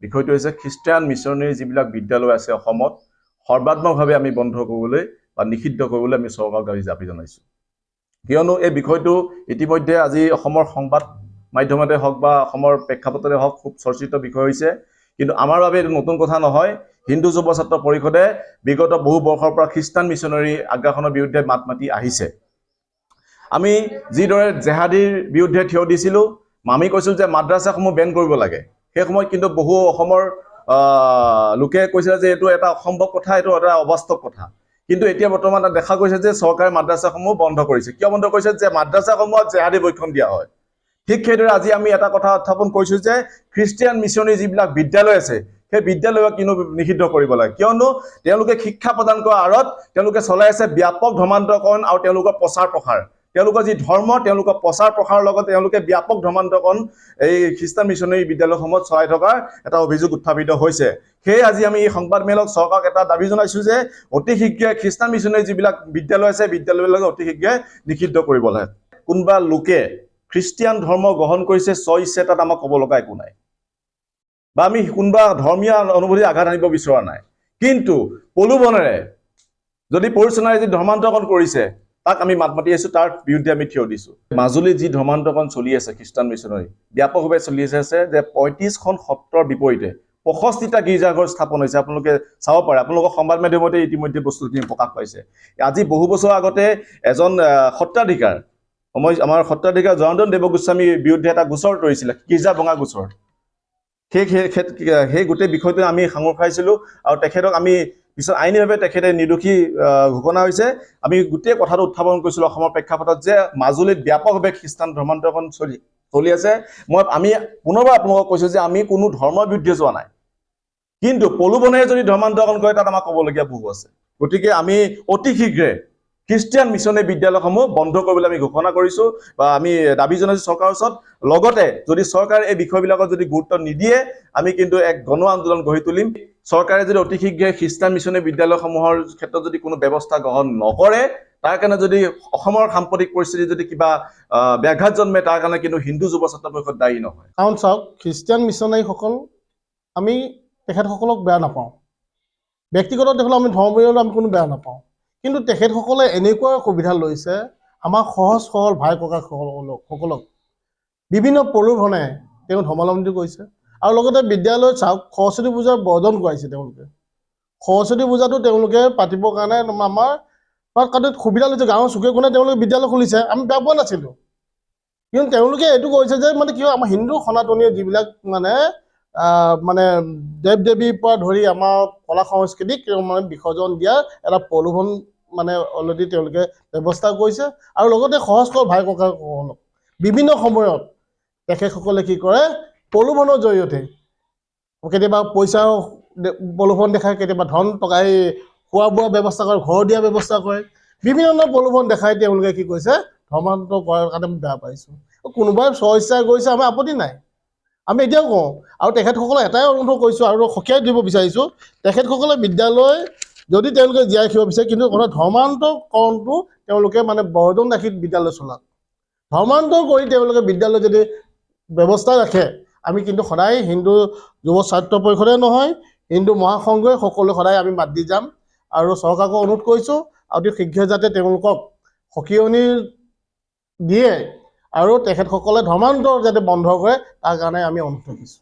বিষয়টো হৈছে Christian missionary যিবিলাক বিদ্যালয় আছে অসমত সৰ্বাত্মকভাৱে আমি বন্ধ কৰিবলৈ বা নিষিদ্ধ কৰিবলৈ আমি চৰকাৰক দাবী জনাইছোঁ। কিয়নো এই বিষয়টো ইতিমধ্যে আজি অসমৰ সংবাদ মাধ্যমতে হওক বা অসমৰ প্ৰেক্ষাপটতে হওক খুব চৰ্চিত বিষয় হৈছে। কিন্তু আমাৰ বাবে এইটো নতুন কথা নহয়। হিন্দু যুৱ ছাত্ৰ পৰিষদে বিগত বহু বৰ্ষৰ পৰা খ্ৰীষ্টান মিছনেৰী আগ্ৰাসনৰ বিৰুদ্ধে মাত মাতি আহিছে। আমি যিদৰে জেহাদীৰ বিৰুদ্ধে থিয় দিছিলোঁ, আমি কৈছিলোঁ যে মাদ্ৰাছাসমূহ বেন কৰিব লাগে। সেই সময়ত কিন্তু বহু অসমৰ লোকে কৈছিলে যে এইটো এটা অসম্ভৱ কথা, এইটো এটা অবাস্তৱ কথা। কিন্তু এতিয়া বৰ্তমান দেখা গৈছে যে চৰকাৰে মাদ্ৰাছাসমূহ বন্ধ কৰিছে। কিয় বন্ধ কৰিছে? যে মাদ্ৰাছাসমূহত জেহাদী বৈক্ষণ দিয়া হয়। ঠিক সেইদৰে আজি আমি এটা কথা উত্থাপন কৰিছোঁ যে খ্ৰীষ্টিয়ান মিছনেৰী যিবিলাক বিদ্যালয় আছে সেই বিদ্যালয়ক কিন্তু নিষিদ্ধ কৰিব লাগে। কিয়নো তেওঁলোকে শিক্ষা প্ৰদান কৰাৰ আঁৰত তেওঁলোকে চলাই আছে ব্যাপক ধৰ্মান্তৰকৰণ আৰু তেওঁলোকৰ প্ৰচাৰ প্ৰসাৰ। তেওঁলোকৰ যি ধৰ্ম তেওঁলোকৰ প্ৰচাৰ প্ৰসাৰৰ লগত তেওঁলোকে ব্যাপক ধৰ্মান্তৰকৰণ এই খ্ৰীষ্টান মিছনেৰী বিদ্যালয়সমূহত চলাই থকাৰ এটা অভিযোগ উত্থাপিত হৈছে। সেয়ে আজি আমি এই সংবাদমেলক চৰকাৰক এটা দাবী জনাইছোঁ যে অতি শীঘ্ৰে খ্ৰীষ্টান মিছনেৰী যিবিলাক বিদ্যালয় আছে বিদ্যালয়বিলাকক অতি শীঘ্ৰে নিষিদ্ধ কৰিব লাগে। কোনোবা লোকে খ্ৰীষ্টিয়ান ধৰ্ম গ্ৰহণ কৰিছে স্বইচ্ছে, তাত আমাক ক'ব লগা একো নাই, বা আমি কোনোবা ধৰ্মীয় অনুভূতি আঘাত আনিব বিচৰা নাই। কিন্তু প্ৰলোভনেৰে যদি পৰিচালনাই যি ধৰ্মান্তৰকৰণ কৰিছে তাক আমি মাত মাতি আছোঁ, তাৰ বিৰুদ্ধে আমি থিয় দিছোঁ। মাজুলীত যি ধৰ্মান্তৰকৰণ চলি আছে খ্ৰীষ্টান মিছনেৰী ব্যাপকভাৱে চলি আছে যে 35খন সত্ৰৰ বিপৰীতে 65টা গীৰ্জাঘৰ স্থাপন হৈছে। আপোনালোকে চাব পাৰে, আপোনালোকৰ সংবাদ মাধ্যমতে ইতিমধ্যে বস্তুখিনি প্ৰকাশ পাইছে। আজি বহু বছৰ আগতে এজন সত্ৰাধিকাৰ আমাৰ সত্ৰাধিকাৰ জনাৰ্দন দেৱগোস্বামীৰ বিৰুদ্ধে এটা গোচৰ তৰিছিলে, গীৰ্জা ভঙা গোচৰ। সেই গোটেই বিষয়টো আমি সাঙুৰ খাইছিলোঁ আৰু তেখেতক আমি পিছত আইনীভাৱে তেখেতে নিৰ্দোষী ঘোষণা হৈছে। আমি গোটেই কথাটো উত্থাপন কৰিছিলোঁ অসমৰ প্ৰেক্ষাপটত যে মাজুলীত ব্যাপকভাৱে খ্ৰীষ্টান ধৰ্মান্তৰকৰণ চলি আছে। আমি পুনৰবাৰ আপোনালোকক কৈছোঁ যে আমি কোনো ধৰ্মৰ বিৰুদ্ধে যোৱা নাই, কিন্তু প্ৰলোভনেৰে যদি ধৰ্মান্তৰকৰণ কৰে তাত আমাক ক'বলগীয়া বহু আছে। গতিকে আমি অতি শীঘ্ৰে খ্ৰীষ্টিয়ান মিছনেৰী বিদ্যালয়সমূহ বন্ধ কৰিবলৈ আমি ঘোষণা কৰিছোঁ বা আমি দাবী জনাইছোঁ চৰকাৰৰ ওচৰত। লগতে যদি চৰকাৰে এই বিষয়বিলাকত যদি গুৰুত্ব নিদিয়ে আমি কিন্তু এক গণ আন্দোলন গঢ়ি তুলিম। চৰকাৰে যদি অতি শীঘ্ৰে খ্ৰীষ্টান মিছনেৰী বিদ্যালয়সমূহৰ ক্ষেত্ৰত যদি কোনো ব্যৱস্থা গ্ৰহণ নকৰে, তাৰ কাৰণে যদি অসমৰ সাম্প্ৰতিক পৰিস্থিতি যদি কিবা ব্যাঘাত জন্মে, তাৰ কাৰণে কিন্তু হিন্দু যুৱ ছাত্ৰ পৰিষদ দায়ী নহয়। কাৰণ চাওক, খ্ৰীষ্টিয়ান মিছনাৰীসকল আমি তেখেতসকলক বেয়া নাপাওঁ, ব্যক্তিগত দেখোন আমি ধৰ্মীয় আমি কোনো বেয়া নাপাওঁ। কিন্তু তেখেতসকলে এনেকুৱা সুবিধা লৈছে আমাৰ সহজ সৰল ভাই ককাসকলক বিভিন্ন প্ৰলোভনে তেওঁ ধৰ্মাৱলম্বী কৰিছে। আৰু লগতে বিদ্যালয়ত চাওক, সৰস্বতী পূজাৰ বৰ্জন কৰাইছে তেওঁলোকে। সৰস্বতী পূজাটো তেওঁলোকে পাতিবৰ কাৰণে আমাৰ সুবিধা লৈছে। গাঁৱৰ চুকে কোণে তেওঁলোকে বিদ্যালয় খুলিছে, আমি বেয়া পোৱা নাছিলোঁ। কিন্তু তেওঁলোকে এইটো কৰিছে যে মানে কি হয়, আমাৰ হিন্দু সনাতনীয় যিবিলাক মানে দেৱ দেৱীৰ পৰা ধৰি আমাৰ কলা সংস্কৃতিক মানে বিসৰ্জন দিয়াৰ এটা প্ৰলোভন অলৰেডি তেওঁলোকে ব্যৱস্থা কৰিছে। আৰু লগতে সহজ সৰল ভাই ককাসকলক বিভিন্ন সময়ত তেখেতসকলে কি কৰে, প্ৰলোভনৰ জৰিয়তে কেতিয়াবা পইচাৰ প্ৰলোভন দেখায়, কেতিয়াবা ধন টকা খোৱা বোৱা ব্যৱস্থা কৰে, ঘৰ দিয়াৰ ব্যৱস্থা কৰে, বিভিন্ন ধৰণৰ প্ৰলোভন দেখাই তেওঁলোকে কি কৰিছে ধৰ্মান্তৰ কৰাৰ কাৰণে আমি বেয়া পাইছোঁ। কোনোবাই স্বইচ্ছাই কৰিছে, আমাৰ আপত্তি নাই, আমি এতিয়াও কওঁ। আৰু তেখেতসকলে এটাই অনুৰোধ কৰিছোঁ আৰু সকীয়াই দিব বিচাৰিছোঁ, তেখেতসকলে বিদ্যালয় যদি তেওঁলোকে জীয়াই ৰাখিব বিচাৰে, কিন্তু ধৰ্মান্তৰকৰণটো তেওঁলোকে বৰ্জন ৰাখি বিদ্যালয় চলাওক। ধৰ্মান্তৰ কৰি তেওঁলোকে বিদ্যালয় যদি ব্যৱস্থা ৰাখে, আমি কিন্তু সদায় হিন্দু যুৱ ছাত্ৰ পৰিষদে নহয়, হিন্দু মহাসংঘই সকলোৱে সদায় আমি মাত দি যাম। আৰু চৰকাৰকো অনুৰোধ কৰিছোঁ অতি শীঘ্ৰে যাতে তেওঁলোকক সকিয়নি দিয়ে আৰু তেখেতসকলে ধৰ্মান্তৰ যাতে বন্ধ কৰে, তাৰ কাৰণে আমি অনুৰোধ কৰিছোঁ।